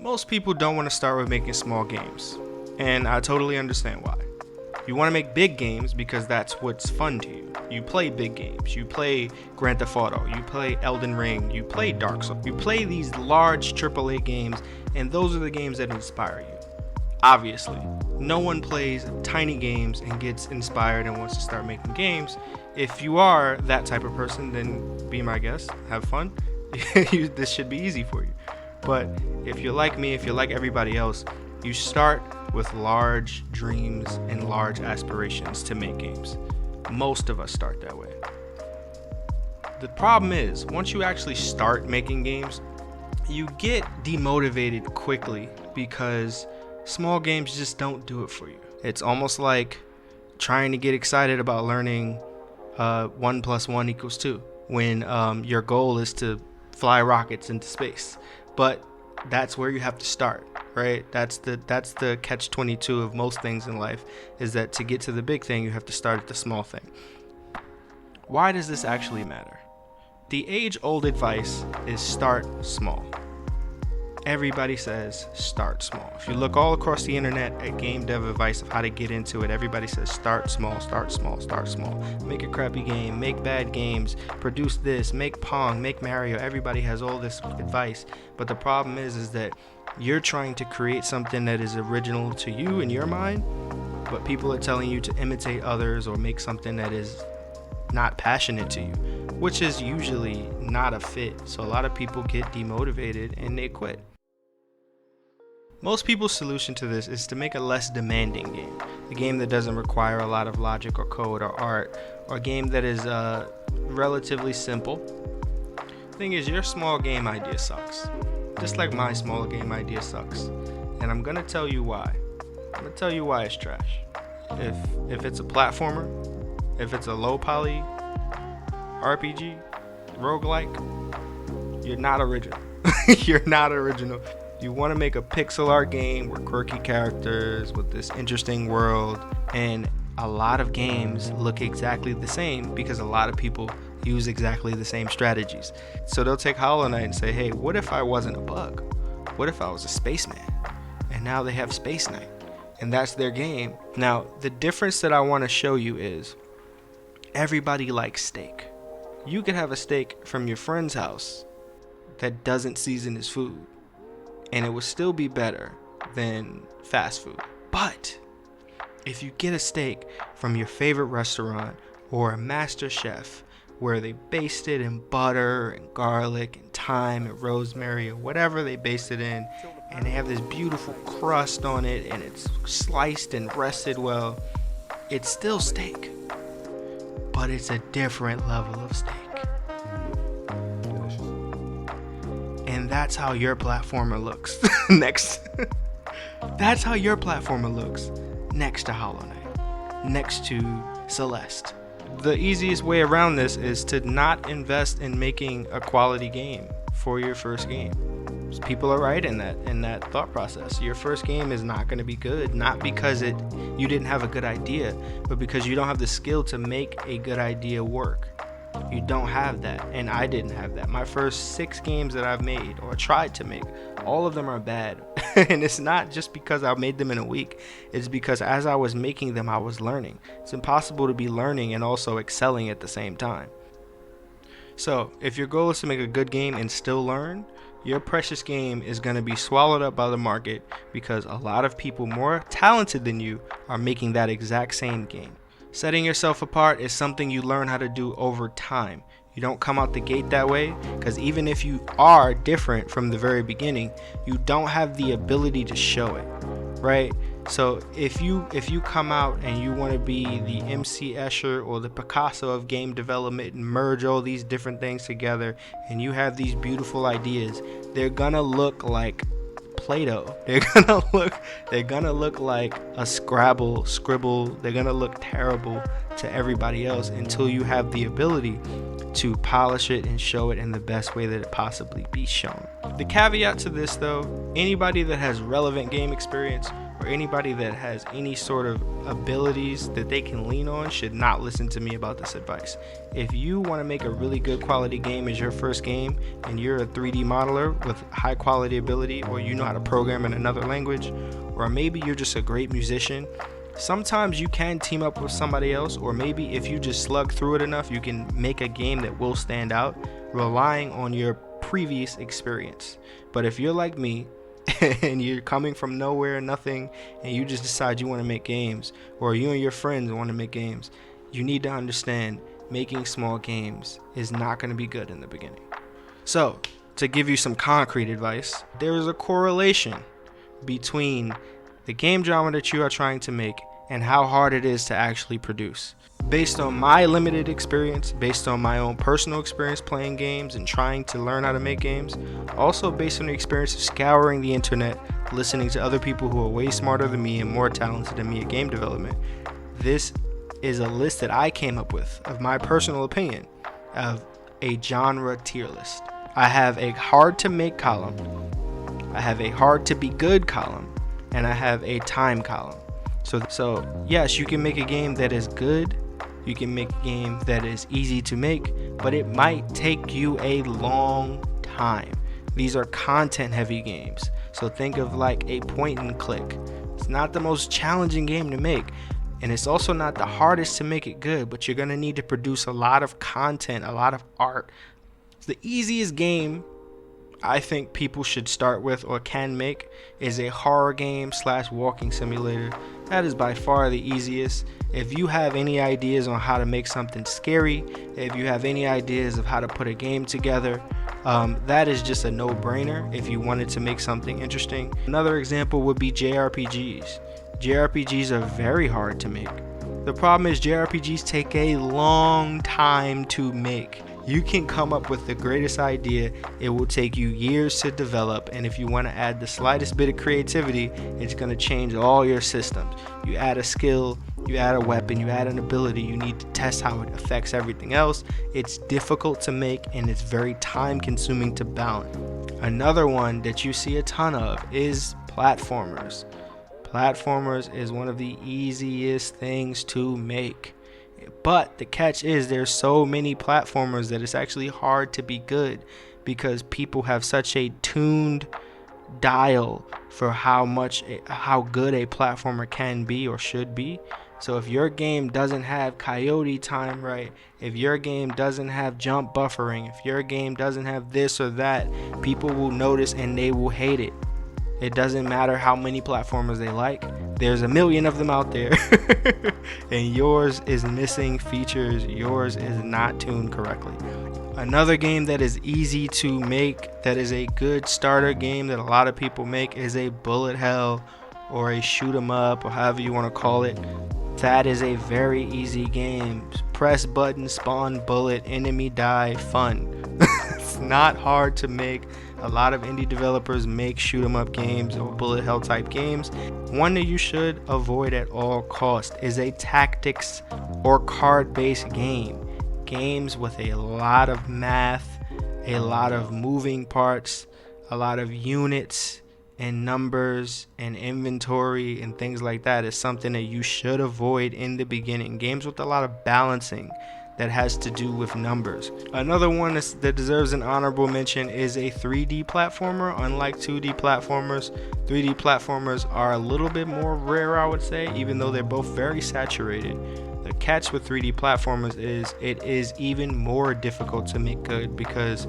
Most people don't want to start with making small games, and I totally understand why. You want to make big games because that's what's fun to you. You play big games, you play Grand Theft Auto, you play Elden Ring, you play Dark Souls, you play these large AAA games, and those are the games that inspire you. Obviously, no one plays tiny games and gets inspired and wants to start making games. If you are that type of person, then be my guest, have fun. This should be easy for you. But if you're like me, if you're like everybody else, you start with large dreams and large aspirations to make games. Most of us start that way. The problem is, once you actually start making games, you get demotivated quickly because small games just don't do it for you. It's almost like trying to get excited about learning 1 + 1 = 2 when your goal is to fly rockets into space. But that's where you have to start, right? That's the catch-22 of most things in life, is that to get to the big thing, you have to start at the small thing. Why does this actually matter? The age-old advice is start small. Everybody says start small. If you look all across the internet at game dev advice of how to get into it, everybody says start small, start small, start small. Make a crappy game, make bad games, produce this, make Pong, make Mario. Everybody has all this advice. But the problem is that you're trying to create something that is original to you in your mind, but people are telling you to imitate others or make something that is not passionate to you, which is usually not a fit. So a lot of people get demotivated and they quit. Most people's solution to this is to make a less demanding game, a game that doesn't require a lot of logic or code or art, or a game that is relatively simple. The thing is, your small game idea sucks, just like my small game idea sucks, and I'm gonna tell you why. I'm gonna tell you why it's trash. If it's a platformer, if it's a low poly RPG, roguelike, you're not original. You're not original. You want to make a pixel art game with quirky characters, with this interesting world, and a lot of games look exactly the same because a lot of people use exactly the same strategies. So they'll take Hollow Knight and say, hey, what if I wasn't a bug? What if I was a spaceman? And now they have Space Knight, and that's their game. Now, the difference that I want to show you is everybody likes steak. You could have a steak from your friend's house that doesn't season his food, and it will still be better than fast food. But if you get a steak from your favorite restaurant or a master chef where they baste it in butter and garlic and thyme and rosemary or whatever they baste it in, and they have this beautiful crust on it and it's sliced and rested well, it's still steak, but it's a different level of steak. And that's how your platformer looks next. That's how your platformer looks next to Hollow Knight, next to Celeste. The easiest way around this is to not invest in making a quality game for your first game. People are right in that thought process. Your first game is not going to be good, not because you didn't have a good idea, but because you don't have the skill to make a good idea work. You don't have that, and I didn't have that. My first 6 games that I've made or tried to make, all of them are bad. And it's not just because I made them in a week. It's because as I was making them, I was learning. It's impossible to be learning and also excelling at the same time. So if your goal is to make a good game and still learn, your precious game is going to be swallowed up by the market because a lot of people more talented than you are making that exact same game. Setting yourself apart is something you learn how to do over time. You don't come out the gate that way, because even if you are different from the very beginning, you don't have the ability to show it, right? So if you come out and you want to be the MC Escher or the Picasso of game development and merge all these different things together, and you have these beautiful ideas, they're gonna look like Play-Doh. They're gonna look like a scribble. They're gonna look terrible to everybody else until you have the ability to polish it and show it in the best way that it possibly be shown. The caveat to this though, anybody that has relevant game experience or anybody that has any sort of abilities that they can lean on should not listen to me about this advice. If you want to make a really good quality game as your first game, and you're a 3D modeler with high quality ability, or you know how to program in another language, or maybe you're just a great musician, sometimes you can team up with somebody else, or maybe if you just slug through it enough, you can make a game that will stand out, relying on your previous experience. But if you're like me, and you're coming from nowhere, nothing, and you just decide you want to make games, or you and your friends want to make games, you need to understand making small games is not going to be good in the beginning. So, to give you some concrete advice, there is a correlation between the game genre that you are trying to make and how hard it is to actually produce. Based on my limited experience, based on my own personal experience playing games and trying to learn how to make games, also based on the experience of scouring the internet, listening to other people who are way smarter than me and more talented than me at game development, this is a list that I came up with of my personal opinion of a genre tier list. I have a hard to make column, I have a hard to be good column, and I have a time column. So yes, you can make a game that is good, you can make a game that is easy to make, but it might take you a long time. These are content heavy games, so think of like a point and click. It's not the most challenging game to make, and it's also not the hardest to make it good, but you're gonna need to produce a lot of content, a lot of art. The easiest game I think people should start with or can make is a horror game / walking simulator. That is by far the easiest. If you have any ideas on how to make something scary, if you have any ideas of how to put a game together, that is just a no-brainer if you wanted to make something interesting. Another example would be JRPGs. JRPGs are very hard to make. The problem is JRPGs take a long time to make. You can come up with the greatest idea, it will take you years to develop, and if you want to add the slightest bit of creativity, it's going to change all your systems. You add a skill, you add a weapon, you add an ability, you need to test how it affects everything else. It's difficult to make and it's very time consuming to balance. Another one that you see a ton of is platformers. Platformers is one of the easiest things to make. But the catch is there's so many platformers that it's actually hard to be good because people have such a tuned dial for how good a platformer can be or should be. So if your game doesn't have coyote time right, if your game doesn't have jump buffering, if your game doesn't have this or that, people will notice and they will hate it. It doesn't matter how many platformers they like. There's a million of them out there. And yours is missing features. Yours is not tuned correctly. Another game that is easy to make, that is a good starter game that a lot of people make, is a bullet hell or a shoot 'em up or however you want to call it. That is a very easy game. Press button, spawn bullet, enemy die, fun. It's not hard to make. A lot of indie developers make shoot 'em up games or bullet hell type games. One that you should avoid at all costs is a tactics or card based game. Games with a lot of math, a lot of moving parts, a lot of units and numbers and inventory and things like that is something that you should avoid in the beginning. Games with a lot of balancing that has to do with numbers. Another one that deserves an honorable mention is a 3D platformer. Unlike 2D platformers, 3D platformers are a little bit more rare, I would say, even though they're both very saturated. The catch with 3D platformers is it is even more difficult to make good because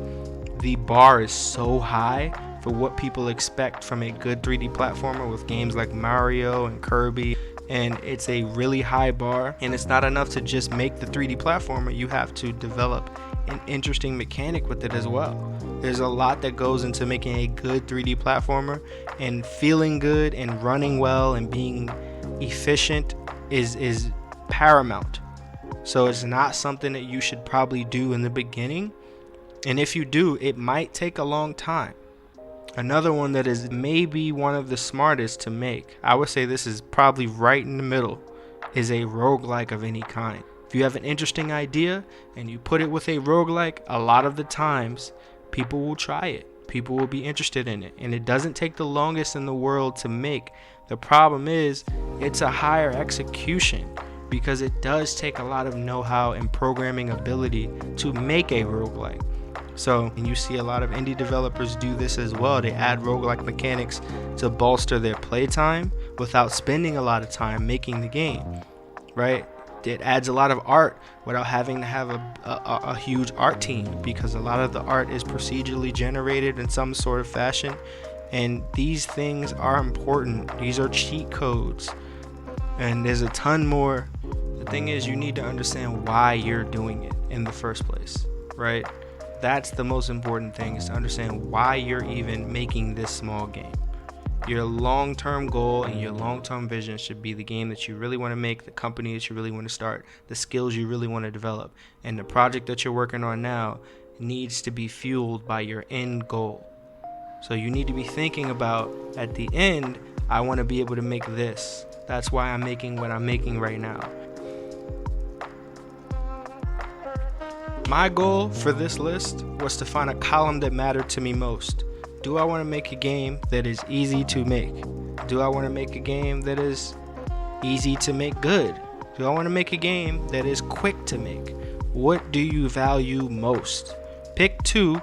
the bar is so high for what people expect from a good 3D platformer with games like Mario and Kirby. And it's a really high bar, and it's not enough to just make the 3D platformer. You have to develop an interesting mechanic with it as well. There's a lot that goes into making a good 3D platformer, and feeling good and running well and being efficient is paramount. So it's not something that you should probably do in the beginning, and if you do, it might take a long time. Another one that is maybe one of the smartest to make, I would say this is probably right in the middle, is a roguelike of any kind. If you have an interesting idea and you put it with a roguelike, a lot of the times people will try it. people will be interested in it. And it doesn't take the longest in the world to make. The problem is it's a higher execution, because it does take a lot of know-how and programming ability to make a roguelike. So, and you see a lot of indie developers do this as well. They add roguelike mechanics to bolster their playtime without spending a lot of time making the game, right? It adds a lot of art without having to have a huge art team, because a lot of the art is procedurally generated in some sort of fashion. And these things are important. These are cheat codes. And there's a ton more. The thing is, you need to understand why you're doing it in the first place, right? That's the most important thing, is to understand why you're even making this small game. Your long-term goal and your long-term vision should be the game that you really want to make, the company that you really want to start, the skills you really want to develop. And the project that you're working on now needs to be fueled by your end goal. So you need to be thinking about, at the end, I want to be able to make this. That's why I'm making what I'm making right now. My goal for this list was to find a column that mattered to me most. Do I want to make a game that is easy to make? Do I want to make a game that is easy to make good? Do I want to make a game that is quick to make? What do you value most? Pick two,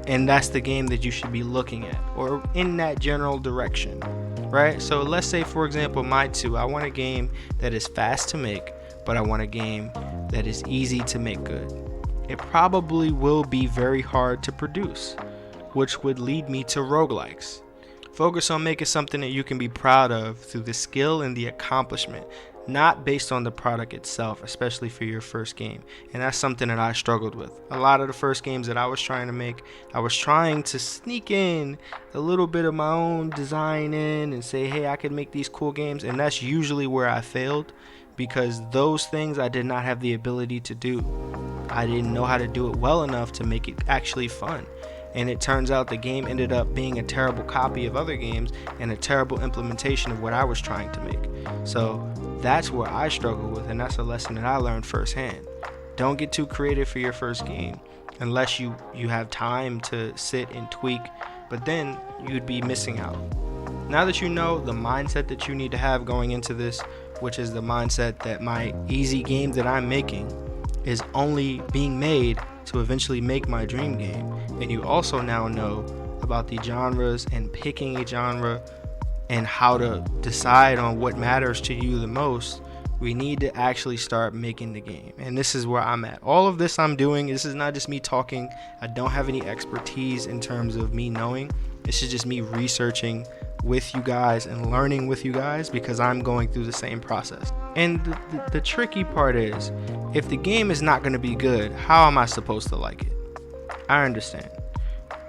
and that's the game that you should be looking at, or in that general direction, right? So let's say, for example, my two, I want a game that is fast to make, but I want a game that is easy to make good. It probably will be very hard to produce, which would lead me to roguelikes. Focus on making something that you can be proud of through the skill and the accomplishment, not based on the product itself, especially for your first game. And that's something that I struggled with. A lot of the first games that I was trying to make, I was trying to sneak in a little bit of my own design in and say, hey, I can make these cool games. And that's usually where I failed, because those things I did not have the ability to do. I didn't know how to do it well enough to make it actually fun. And it turns out the game ended up being a terrible copy of other games and a terrible implementation of what I was trying to make. So that's where I struggle with, and that's a lesson that I learned firsthand. Don't get too creative for your first game unless you have time to sit and tweak, but then you'd be missing out. Now that you know the mindset that you need to have going into this, which is the mindset that my easy game that I'm making is only being made to eventually make my dream game, and you also now know about the genres and picking a genre and how to decide on what matters to you the most, we need to actually start making the game. And this is where I'm at. All of this I'm doing, this is not just me talking. I don't have any expertise in terms of me knowing. This is just me researching with you guys and learning with you guys, because I'm going through the same process. And the tricky part is, if the game is not going to be good, how am I supposed to like it? I understand.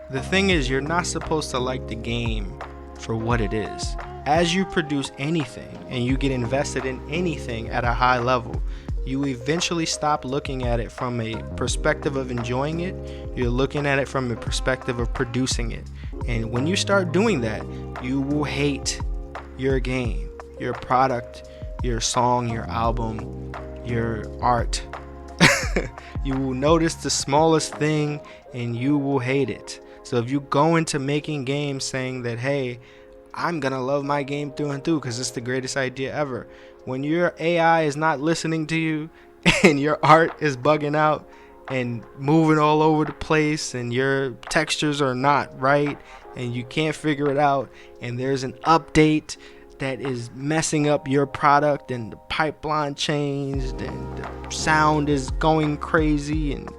The thing is, you're not supposed to like the game for what it is. As you produce anything and you get invested in anything at a high level, you eventually stop looking at it from a perspective of enjoying it. You're looking at it from a perspective of producing it. And when you start doing that, you will hate your game, your product, your song, your album, your art. You will notice the smallest thing and you will hate it. So if you go into making games saying that, hey, I'm gonna love my game through and through because it's the greatest idea ever, when your AI is not listening to you and your art is bugging out and moving all over the place and your textures are not right and you can't figure it out, and there's an update that is messing up your product and the pipeline changed and the sound is going crazy, and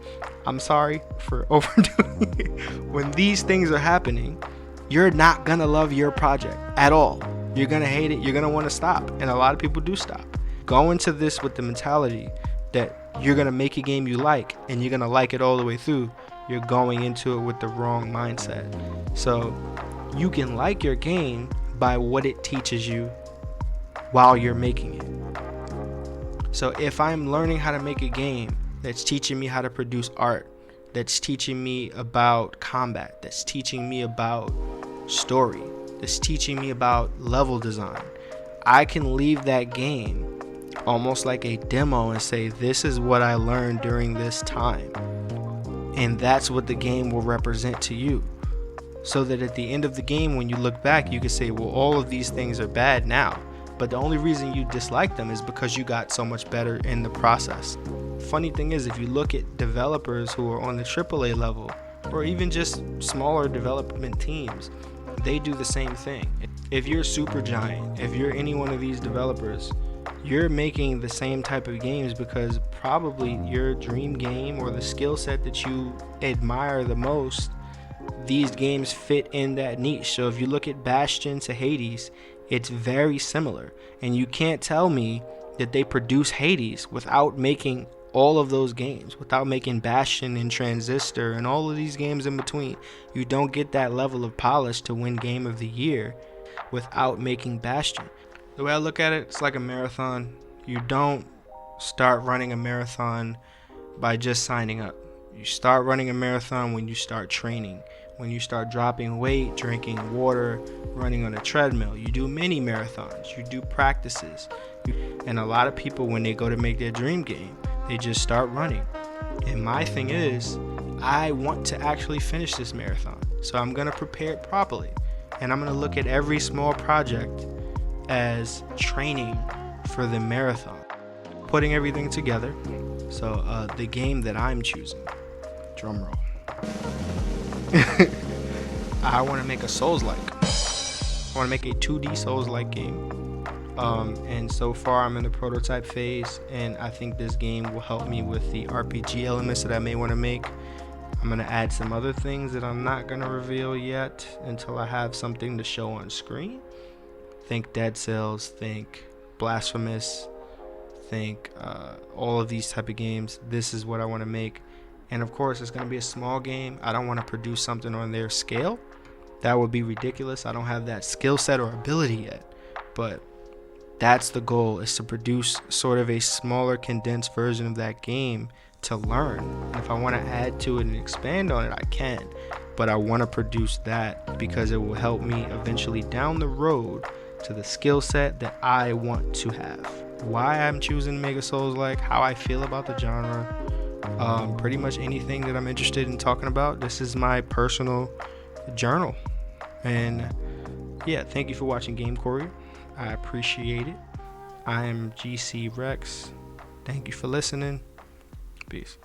I'm sorry for overdoing it. When these things are happening, you're not gonna love your project at all. You're gonna hate it. You're gonna want to stop, and a lot of people do stop. Go into this with the mentality that you're gonna make a game you like and you're gonna like it all the way through. You're going into it with the wrong mindset. So you can like your game by what it teaches you while you're making it. So if I'm learning how to make a game that's teaching me how to produce art, that's teaching me about combat, that's teaching me about story, that's teaching me about level design, I can leave that game almost like a demo and say, this is what I learned during this time. And that's what the game will represent to you. So that at the end of the game, when you look back, you can say, well, all of these things are bad now, but the only reason you dislike them is because you got so much better in the process. Funny thing is, if you look at developers who are on the AAA level, or even just smaller development teams, they do the same thing. If you're Supergiant, if you're any one of these developers, you're making the same type of games because probably your dream game or the skill set that you admire the most, these games fit in that niche. So if you look at Bastion to Hades, it's very similar. And you can't tell me that they produce Hades without making all of those games, without making Bastion and Transistor and all of these games in between. You don't get that level of polish to win Game of the Year without making Bastion. The way I look at it, it's like a marathon. You don't start running a marathon by just signing up. You start running a marathon when you start training, when you start dropping weight, drinking water, running on a treadmill. You do mini marathons, you do practices. And a lot of people, when they go to make their dream game, they just start running. And my thing is, I want to actually finish this marathon. So I'm going to prepare it properly. And I'm going to look at every small project as training for the marathon. Putting everything together. So the game that I'm choosing, drum roll. I want to make a Souls-like. I want to make a 2D Souls-like game. And so far I'm in the prototype phase, and I think this game will help me with the RPG elements that I may want to make. I'm going to add some other things that I'm not going to reveal yet until I have something to show on screen. Think Dead Cells, think Blasphemous, think all of these type of games. This is what I want to make. And of course, it's going to be a small game. I don't want to produce something on their scale. That would be ridiculous. I don't have that skill set or ability yet. But that's the goal, is to produce sort of a smaller, condensed version of that game to learn. And if I want to add to it and expand on it, I can. But I want to produce that because it will help me eventually down the road to the skill set that I want to have. Why I'm choosing Mega Souls-like, how I feel about the genre, pretty much anything that I'm interested in talking about. This is my personal journal. And yeah, thank you for watching Game Courier. I appreciate it. I am GC Rex. Thank you for listening. Peace.